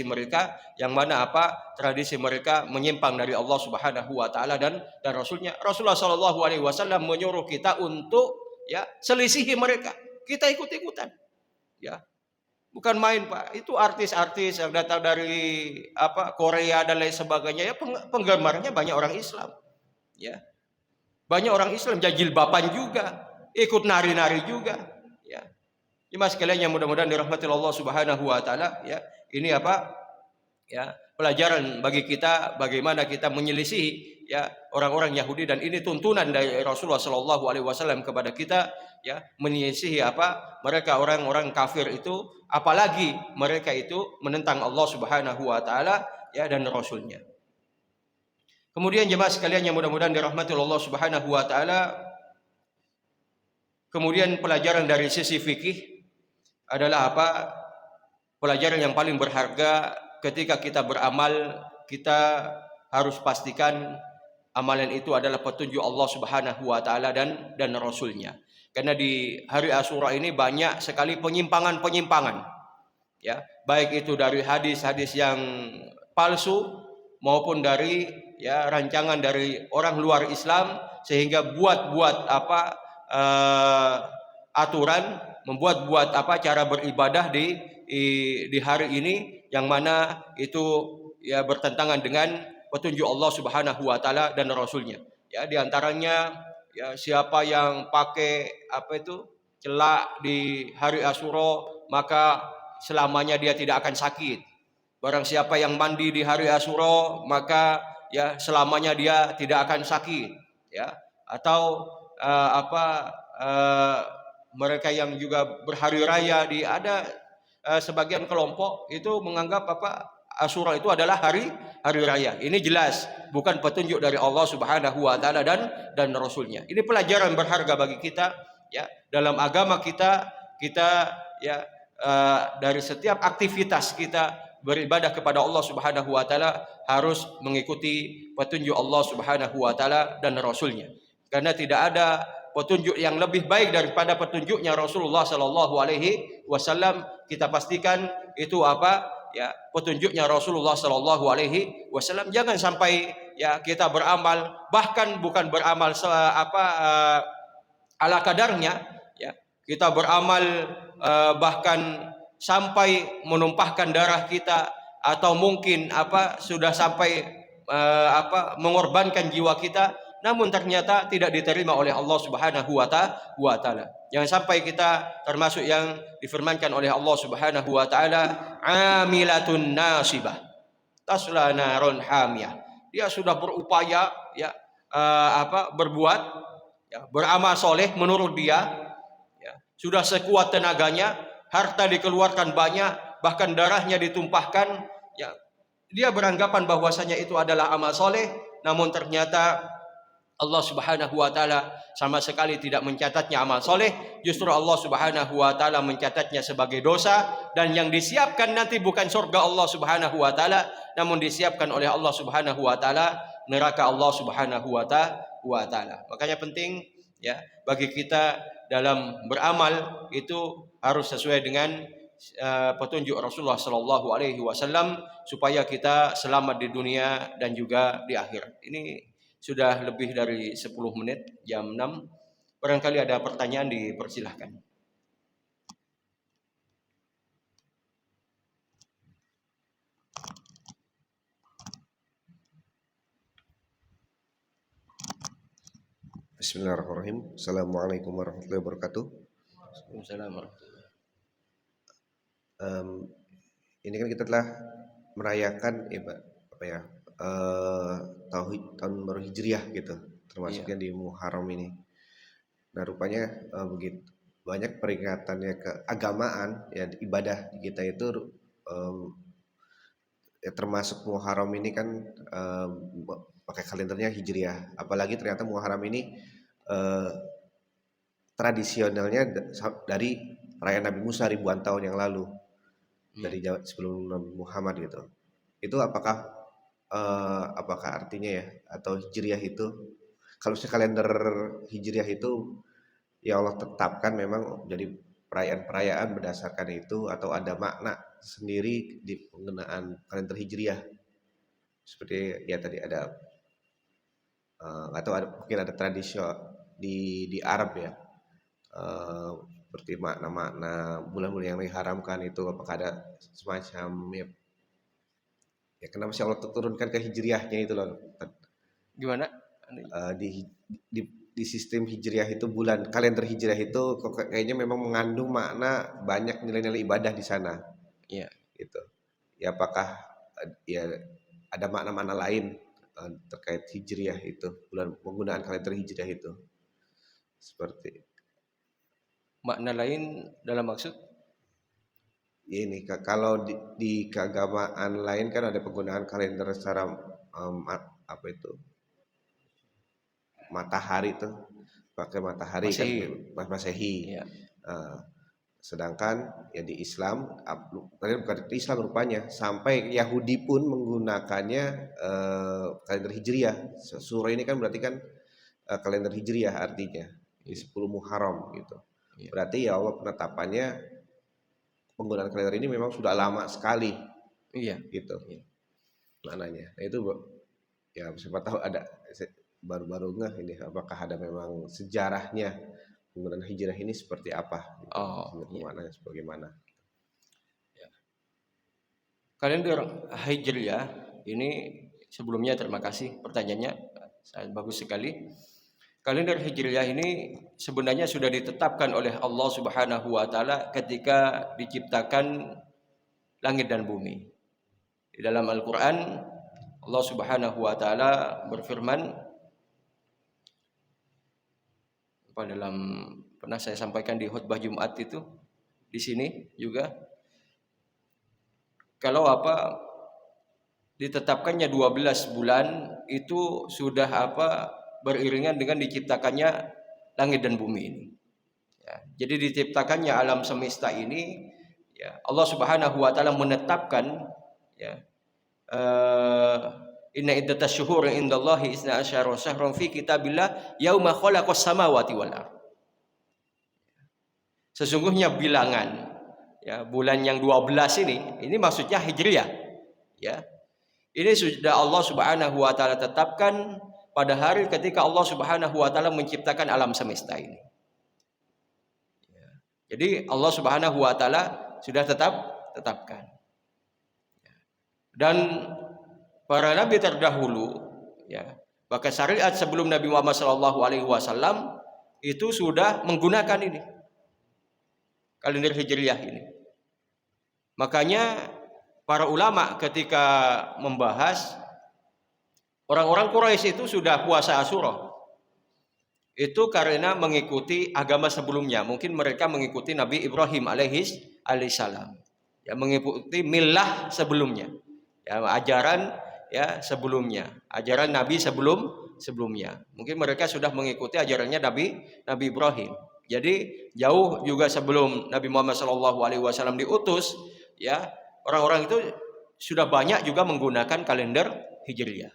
mereka, yang mana tradisi mereka menyimpang dari Allah Subhanahu wa taala dan Rasulnya. Rasulullah Shallallahu Alaihi Wasallam menyuruh kita untuk, ya, selisihi mereka. Kita ikut-ikutan, ya. Bukan main, Pak. Itu artis-artis yang datang dari Korea dan lain sebagainya, ya, penggemarnya banyak orang Islam, ya. Banyak orang Islam jilbaban juga, ikut nari-nari juga, ya. Jemaah sekalian yang mudah-mudahan dirahmati Allah Subhanahu wa taala, ya. Ini ya, pelajaran bagi kita bagaimana kita menyelisihi, ya, orang-orang Yahudi, dan ini tuntunan dari Rasulullah Shallallahu Alaihi Wasallam kepada kita, ya, menyelisihi mereka orang-orang kafir itu, apalagi mereka itu menentang Allah Subhanahu wa taala, ya, dan Rasulnya. Kemudian jemaah sekalian yang mudah-mudahan dirahmati Allah Subhanahu wa taala, kemudian pelajaran dari sisi fikih adalah pelajaran yang paling berharga ketika kita beramal. Kita harus pastikan amalan itu adalah petunjuk Allah Subhanahu wa taala dan Rasulnya. Karena di hari Asyura ini banyak sekali penyimpangan-penyimpangan, ya, baik itu dari hadis-hadis yang palsu maupun dari, ya, rancangan dari orang luar Islam, sehingga buat aturan, membuat cara beribadah di hari ini yang mana itu, ya, bertentangan dengan petunjuk Allah Subhanahu wa taala dan Rasulnya. Ya, di antaranya, ya, siapa yang pakai celak di hari Asyura, maka selamanya dia tidak akan sakit. Barang siapa yang mandi di hari Asyura, maka, ya, selamanya dia tidak akan sakit, ya. Atau mereka yang juga berhari raya, ada sebagian kelompok itu menganggap Asyura itu adalah hari raya. Ini jelas bukan petunjuk dari Allah Subhanahu wa taala dan Rasulnya. Ini pelajaran berharga bagi kita, ya, dalam agama kita, ya, dari setiap aktivitas kita beribadah kepada Allah Subhanahu wa taala harus mengikuti petunjuk Allah Subhanahu wa taala dan Rasulnya. Karena tidak ada petunjuk yang lebih baik daripada petunjuknya Rasulullah Sallallahu Alaihi Wasallam, kita pastikan itu apa? Ya, petunjuknya Rasulullah Sallallahu Alaihi Wasallam. Jangan sampai ya kita beramal, bahkan bukan beramal ala kadarnya, ya kita beramal bahkan sampai menumpahkan darah kita, atau mungkin sudah sampai mengorbankan jiwa kita, namun ternyata tidak diterima oleh Allah Subhanahu wa taala. Jangan sampai kita termasuk yang difirmankan oleh Allah Subhanahu wa taala, amilatun nasibah tasla narun hamiyah. Dia sudah berupaya ya berbuat ya, beramal soleh menurut dia ya, sudah sekuat tenaganya, harta dikeluarkan banyak, bahkan darahnya ditumpahkan ya, dia beranggapan bahwasanya itu adalah amal soleh, namun ternyata Allah Subhanahu wa taala sama sekali tidak mencatatnya amal soleh. Justru Allah Subhanahu wa taala mencatatnya sebagai dosa, dan yang disiapkan nanti bukan surga Allah Subhanahu wa taala, namun disiapkan oleh Allah Subhanahu wa taala neraka Allah Subhanahu wa taala. Makanya penting ya bagi kita dalam beramal itu harus sesuai dengan petunjuk Rasulullah Sallallahu Alaihi Wasallam, supaya kita selamat di dunia dan juga di akhirat. Ini sudah lebih dari 10 menit, jam 6. Barangkali ada pertanyaan, dipersilahkan. Bismillahirrahmanirrahim. Assalamualaikum warahmatullahi wabarakatuh. Waalaikumsalam warahmatullahi. Ini kan kita telah merayakan tahun baru Hijriah gitu, termasuknya di Muharram ini. Nah rupanya begitu banyak peringatannya keagamaan ya, ibadah kita itu ya, termasuk Muharram ini kan pakai kalendernya Hijriah. Apalagi ternyata Muharram ini tradisionalnya dari perayaan Nabi Musa ribuan tahun yang lalu, dari sebelum Nabi Muhammad gitu. Itu apakah artinya ya, atau Hijriah itu, kalau kalender Hijriah itu ya Allah tetapkan memang jadi perayaan-perayaan berdasarkan itu, atau ada makna sendiri di penggunaan kalender Hijriah? Seperti ya tadi ada atau mungkin ada tradisi di Arab ya, seperti makna-makna bulan-bulan yang diharamkan itu, apakah ada semacam ya kenapa sih Allah turunkan ke Hijriahnya itu loh? Gimana? Di sistem Hijriah itu, bulan kalender Hijriah itu kayaknya memang mengandung makna banyak nilai-nilai ibadah di sana. Iya. Gitu. Ya apakah ya ada makna-makna lain terkait Hijriah itu, bulan penggunaan kalender Hijriah itu? Seperti makna lain dalam maksud? Ini kalau di keagamaan lain kan ada penggunaan kalender secara matahari tuh, pakai matahari Masehi. Kan Masehi. Ya. Sedangkan ya di Islam, bukan di Islam rupanya, sampai Yahudi pun menggunakannya kalender Hijriah. Surah ini kan berarti kan kalender Hijriah artinya di 10 Muharram gitu. Ya. Berarti ya Allah penetapannya penggunaan kalender ini memang sudah lama sekali. Iya. Gitu. Iya. Maknanya. Nah itu ya siapa tahu ada baru-baru nggak ini, apakah ada memang sejarahnya penggunaan Hijriah ini seperti apa? Gitu. Maknanya sebagaimana? Ya. Kalender Hijriah ini sebelumnya terima kasih pertanyaannya, sangat bagus sekali. Kalender Hijriah ini sebenarnya sudah ditetapkan oleh Allah Subhanahu wa taala ketika diciptakan langit dan bumi. Di dalam Al-Qur'an Allah Subhanahu wa taala berfirman, pernah saya sampaikan di khutbah Jumat itu, di sini juga, kalau ditetapkannya 12 bulan itu sudah beriringan dengan diciptakannya langit dan bumi ini. Ya, jadi diciptakannya alam semesta ini, ya, Allah Subhanahu wa taala menetapkan ya Inna iddatas syuhuri indallahi isna asyara syahran fi kitabillah yauma khalaqas samawati wal ardh. Sesungguhnya bilangan ya bulan yang 12 ini maksudnya Hijriah ya. Ini sudah Allah Subhanahu wa taala tetapkan pada hari ketika Allah Subhanahu wa taala menciptakan alam semesta ini. Ya. Jadi Allah Subhanahu wa taala sudah tetapkan. Dan para nabi terdahulu ya, bahkan syariat sebelum Nabi Muhammad SAW itu sudah menggunakan ini kalender Hijriah ini. Makanya para ulama ketika membahas orang-orang Quraisy itu sudah puasa Asyura. Itu karena mengikuti agama sebelumnya. Mungkin mereka mengikuti Nabi Ibrahim alaihissalam. Ya, mengikuti millah sebelumnya. Ya, ajaran ya sebelumnya, ajaran Nabi sebelumnya. Mungkin mereka sudah mengikuti ajarannya Nabi Ibrahim. Jadi jauh juga sebelum Nabi Muhammad SAW diutus, ya orang-orang itu sudah banyak juga menggunakan kalender Hijriah.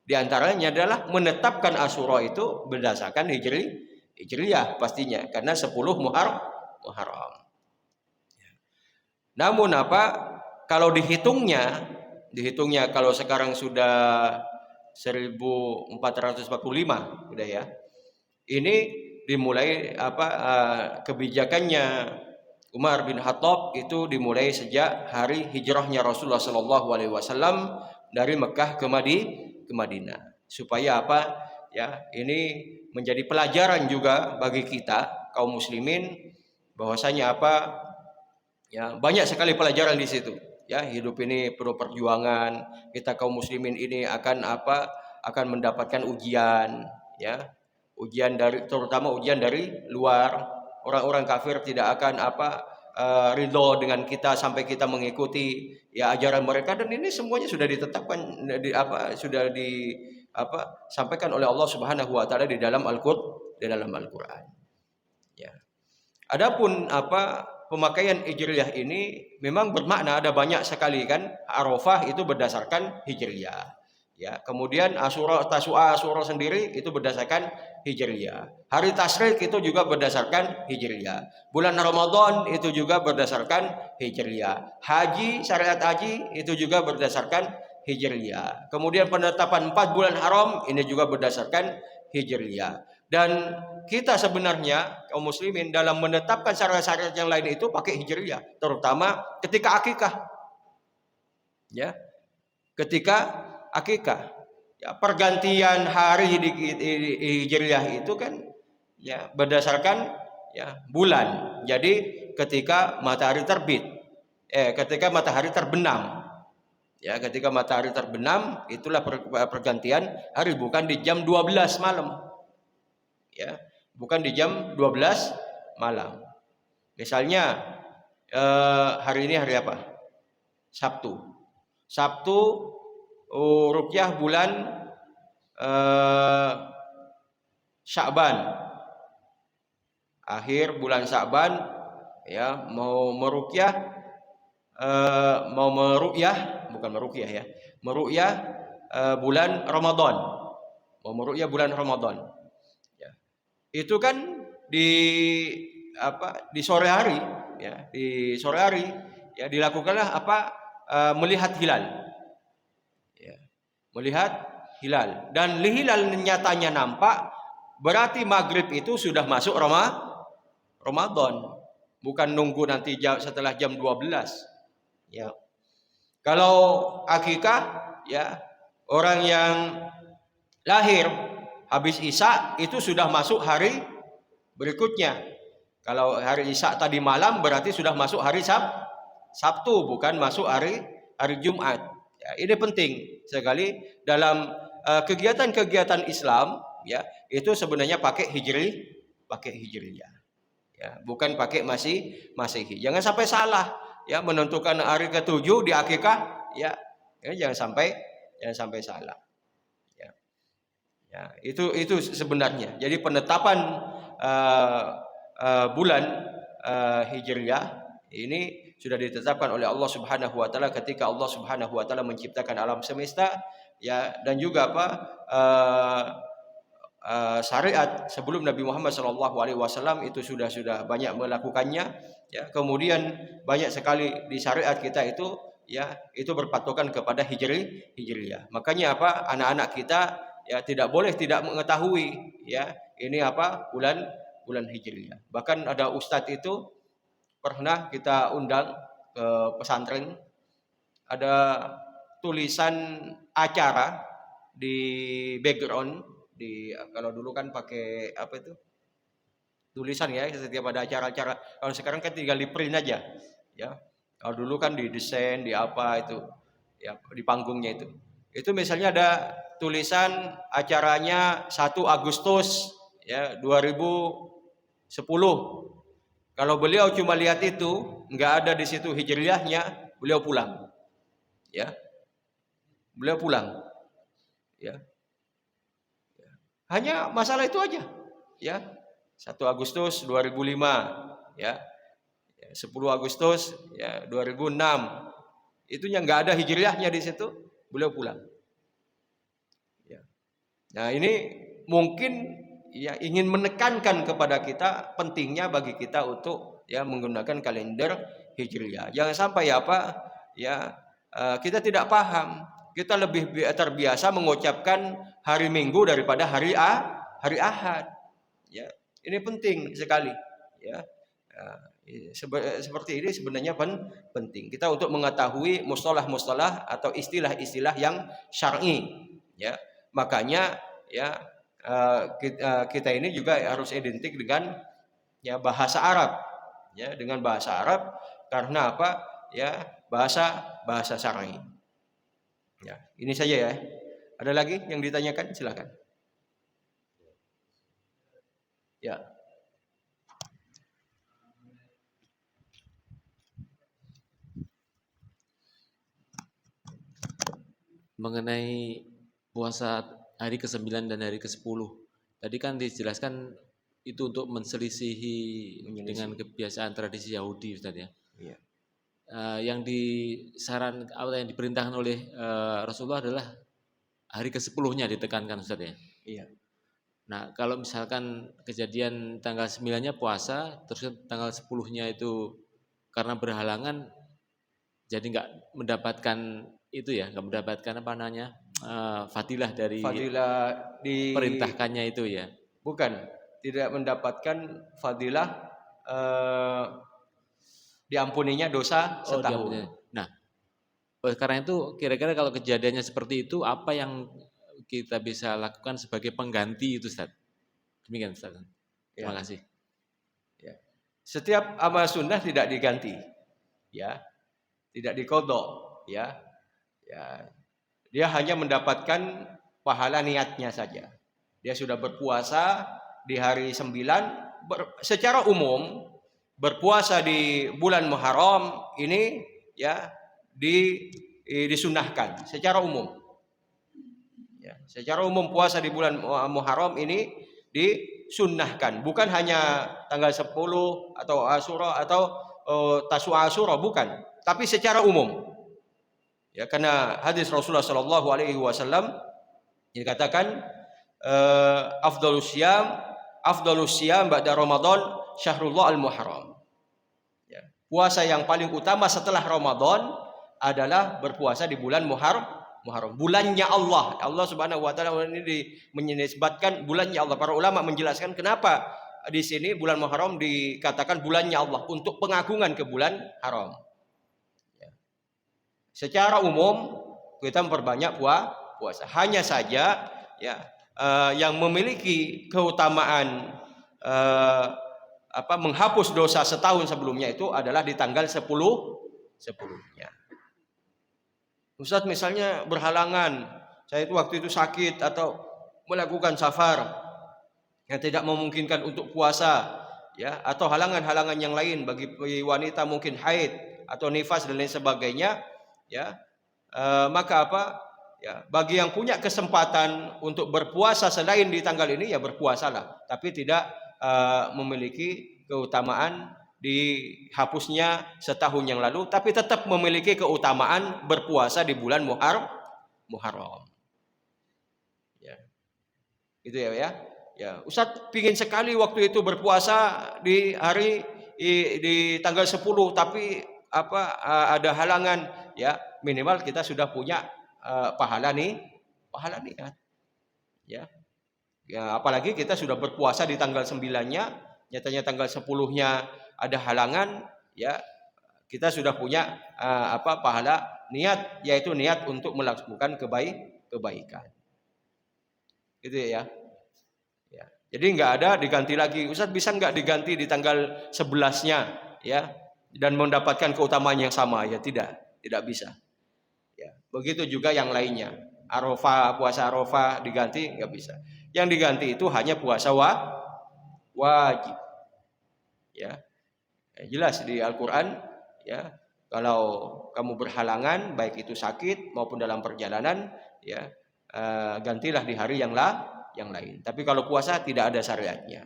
Di antaranya adalah menetapkan Asyura itu berdasarkan Hijriah pastinya karena 10 Muharram. Namun kalau dihitungnya kalau sekarang sudah 1445 udah ya. Ini dimulai kebijakannya Umar bin Khattab itu dimulai sejak hari hijrahnya Rasulullah SAW dari Mekah ke Madinah. Supaya ini menjadi pelajaran juga bagi kita kaum muslimin bahwasanya banyak sekali pelajaran di situ. Ya, hidup ini penuh perjuangan. Kita kaum muslimin ini akan mendapatkan ujian, ya. Terutama ujian dari luar. Orang-orang kafir tidak akan ridho dengan kita sampai kita mengikuti ya ajaran mereka, dan ini semuanya sudah ditetapkan sampaikan oleh Allah Subhanahu wa taala di dalam Al-Qur'an. Ya. Adapun pemakaian Hijriah ini memang bermakna ada banyak sekali kan. Arafah itu berdasarkan Hijriah. Ya, kemudian Tasu'a Asyura sendiri itu berdasarkan Hijriah. Hari Tasyrik itu juga berdasarkan Hijriah. Bulan Ramadan itu juga berdasarkan Hijriah. Syariat haji itu juga berdasarkan Hijriah. Kemudian penetapan 4 bulan haram ini juga berdasarkan Hijriah. Dan kita sebenarnya kaum muslimin dalam menetapkan syariat-syariat yang lain itu pakai Hijriah, terutama ketika akikah. Ya. Ketika akikah. Ya, pergantian hari di Hijriah itu kan ya berdasarkan ya bulan. Jadi ketika matahari terbit, ketika matahari terbenam. Ya, ketika matahari terbenam itulah pergantian hari, bukan di jam 12 malam. Ya, bukan di jam 12 malam. Misalnya hari ini hari apa? Sabtu ruqyah bulan Sya'ban. Akhir bulan Sya'ban ya, meruqyah bulan Ramadan. Mau meruqyah bulan Ramadan. Itu kan di sore hari ya, dilakukanlah melihat hilal ya, dan hilal nyatanya nampak, berarti maghrib itu sudah masuk Ramadan, bukan nunggu nanti setelah jam 12 ya. Kalau akikah ya, orang yang lahir habis Isya itu sudah masuk hari berikutnya. Kalau hari Isya tadi malam berarti sudah masuk hari Sabtu, bukan masuk hari Jumat. Ya, ini penting sekali dalam kegiatan-kegiatan Islam ya, itu sebenarnya pakai Hijriyah. Ya, bukan pakai Masehi. Jangan sampai salah ya menentukan hari ke-7 di akikah ya, jangan sampai salah. Ya, itu sebenarnya. Jadi penetapan bulan Hijriyah ini sudah ditetapkan oleh Allah Subhanahu wa taala ketika Allah Subhanahu wa taala menciptakan alam semesta ya, dan juga syariat sebelum Nabi Muhammad SAW itu sudah banyak melakukannya, ya. Kemudian banyak sekali di syariat kita itu, ya, itu berpatokan kepada hijriyah. Makanya anak-anak kita, ya, tidak boleh tidak mengetahui, ya, ini bulan hijriyah. Bahkan ada ustadz itu pernah kita undang ke pesantren, ada tulisan acara di background, kalau dulu kan pakai tulisan, ya, setiap ada acara-acara. Kalau sekarang kan tinggal di print aja, ya. Kalau dulu kan di desain, di itu, ya, di panggungnya itu misalnya ada tulisan acaranya 1 Agustus, ya, 2010. Kalau beliau cuma lihat itu, nggak ada di situ hijriyahnya, beliau pulang, ya, beliau pulang, ya. Hanya masalah itu aja, ya. 1 Agustus 2005, ya. 10 Agustus, ya, 2006. Itunya nggak ada hijriyahnya di situ, beliau pulang. Ya. Nah, ini mungkin, ya, ingin menekankan kepada kita pentingnya bagi kita untuk, ya, menggunakan kalender hijriyah. Jangan sampai kita tidak paham. Kita lebih terbiasa mengucapkan hari Minggu daripada hari Ahad. Ya, ini penting sekali, ya. Seperti ini sebenarnya penting kita untuk mengetahui mustalah-mustalah atau istilah-istilah yang syar'i, ya. Makanya, ya, kita ini juga harus identik dengan, ya, bahasa Arab, ya, dengan bahasa Arab, karena ya, bahasa syar'i. Ya, ini saja, ya. Ada lagi yang ditanyakan? Silakan. Ya. Mengenai puasa hari ke-9 dan hari ke-10. Tadi kan dijelaskan itu untuk menselisihi dengan kebiasaan tradisi Yahudi, Ustaz, ya. Iya. Yang diperintahkan oleh Rasulullah adalah hari ke-10-nya ditekankan, Ustaz, ya. Iya. Nah, kalau misalkan kejadian tanggal 9-nya puasa, terus tanggal 10-nya itu karena berhalangan, jadi nggak mendapatkan itu, ya, nggak mendapatkan fadilah dari diperintahkannya itu, ya. Bukan, tidak mendapatkan fadilah diampuninya dosa setahun. Nah, karena itu kira-kira kalau kejadiannya seperti itu, apa yang kita bisa lakukan sebagai pengganti itu, Ustaz? Demikian, Ustaz. Terima kasih. Ya. Setiap amal sunnah tidak diganti, ya, tidak dikodok, ya. Ya, dia hanya mendapatkan pahala niatnya saja. Dia sudah berpuasa di hari 9, secara umum berpuasa di bulan Muharram ini, ya, disunahkan secara umum. Ya, secara umum puasa di bulan Muharram ini disunnahkan, bukan hanya tanggal 10 atau Asyura atau Tasu'a Asyura, bukan, tapi secara umum. Ya, karena hadis Rasulullah SAW dikatakan afdhalus siyam ba'da Ramadan syahrullah al-Muharram. Ya, puasa yang paling utama setelah Ramadan adalah berpuasa di bulan Muharram. Bulannya Allah Subhanahu wa taala ini menyebutkan bulannya Allah. Para ulama menjelaskan kenapa di sini bulan Muharram dikatakan bulannya Allah, untuk pengagungan ke bulan haram. Secara umum kita memperbanyak puasa. Hanya saja, ya, yang memiliki keutamaan menghapus dosa setahun sebelumnya itu adalah di tanggal 10-nya. Ustaz misalnya berhalangan, saya itu waktu itu sakit atau melakukan safar yang tidak memungkinkan untuk puasa, ya, atau halangan-halangan yang lain bagi wanita, mungkin haid atau nifas dan lain sebagainya. Ya, maka ya, bagi yang punya kesempatan untuk berpuasa selain di tanggal ini, ya, berpuasalah, tapi tidak memiliki keutamaan dihapusnya setahun yang lalu, tapi tetap memiliki keutamaan berpuasa di bulan Muharram. Gitu ya. Ya, Ustadz pingin sekali waktu itu berpuasa di hari di tanggal 10 tapi ada halangan ya, minimal kita sudah punya pahala niat ya. Ya, apalagi kita sudah berpuasa di tanggal 9-nya, nyatanya tanggal 10-nya ada halangan ya, kita sudah punya pahala niat, yaitu niat untuk melakukan kebaikan. Gitu ya. Ya. Jadi nggak ada diganti lagi. Ustaz bisa nggak diganti di tanggal 11-nya ya dan mendapatkan keutamaan yang sama? Ya tidak bisa. Ya. Begitu juga yang lainnya. Arafah, puasa Arafah diganti nggak bisa. Yang diganti itu hanya puasa wajib. Ya. Jelas di Al-Qur'an ya. Kalau kamu berhalangan baik itu sakit maupun dalam perjalanan ya, gantilah di hari yang lain. Tapi kalau puasa tidak ada syariatnya.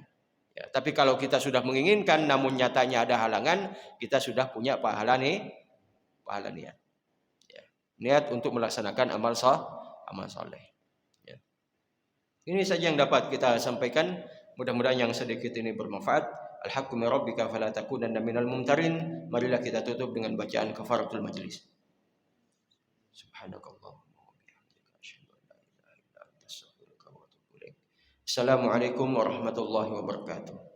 Ya, tapi kalau kita sudah menginginkan namun nyatanya ada halangan, kita sudah punya pahala niat. Ya. Niat untuk melaksanakan amal soleh. Ya. Ini saja yang dapat kita sampaikan. Mudah-mudahan yang sedikit ini bermanfaat. Al-haqqu min rabbika fala takunanna minal mumtarin. Marilah kita tutup dengan bacaan kafaratul majlis. Subhanakallah. Assalamualaikum warahmatullahi wabarakatuh.